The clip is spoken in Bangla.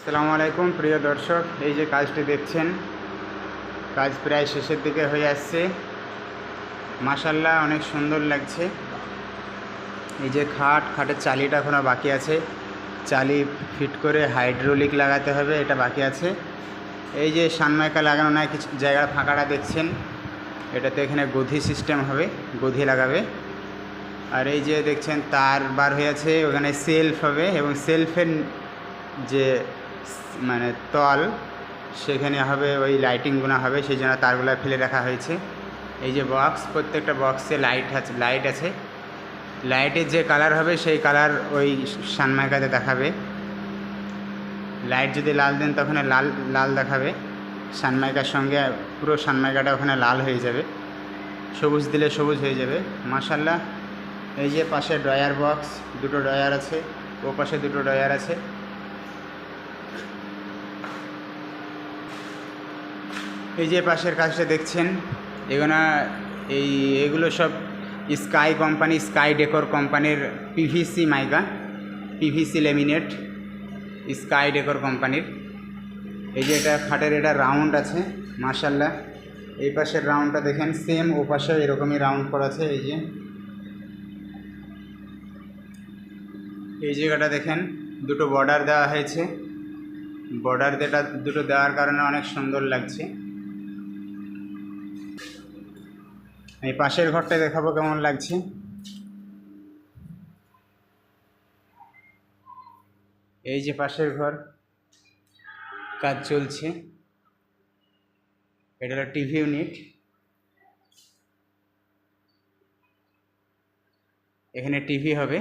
আসসালামু আলাইকুম প্রিয় দর্শক, এই যে কাজটি দেখছেন, কাজ প্রায় শেষের দিকে হয়ে আসছে। মাশাআল্লাহ অনেক সুন্দর লাগছে। এই যে খাটের চালিটা এখনও বাকি আছে, চালি ফিট করে হাইড্রোলিক লাগাতে হবে, এটা বাকি আছে। এই যে সানমাইকা লাগানো নাই, কিছু জায়গা ফাঁকাটা দেখছেন, এটাতে এখানে গধি সিস্টেম হবে, গধি লাগাবে। আর এই যে দেখছেন তার বার হয়ে আছে, ওখানে সেলফ হবে এবং সেলফের যে মানে তল সেখানে হবে ওই লাইটিংগুলো হবে, সেই জন্য তারগুলো ফেলে রাখা হয়েছে। এই যে বক্স, প্রত্যেকটা বক্সে লাইট আছে। লাইটের যে কালার হবে সেই কালার ওই সানমাইকাতে দেখাবে। লাইট যদি লাল দেন তখন লাল লাল দেখাবে, সানমাইকার সঙ্গে পুরো সানমাইকাটা ওখানে লাল হয়ে যাবে। সবুজ দিলে সবুজ হয়ে যাবে। মাশাআল্লাহ। এই যে পাশে ড্রয়ার বক্স, দুটো ড্রয়ার আছে, ও পাশে দুটো ড্রয়ার আছে। এই যে পাশের কাজটা দেখছেন, এগুলো সব স্কাই কোম্পানি, স্কাই ডেকোর কোম্পানির পিভিসি মাইকা, পিভিসি লেমিনেট, স্কাই ডেকোর কোম্পানির। এই যে এটা খাটের এটা রাউন্ড আছে, মাশাআল্লাহ। এই পাশের রাউন্ডটা দেখেন, সেম ও পাশে এরকমই রাউন্ড করা আছে। এই জায়গাটা দেখেন, দুটো বর্ডার দেওয়া হয়েছে। বর্ডার দুটো দেওয়ার কারণে অনেক সুন্দর লাগছে। এই পাশের ঘরটা দেখাবো কেমন লাগছে। এই যে পাশের ঘর, কাজ চলছে। এটা হলো টিভি ইউনিট, এখানে টিভি হবে।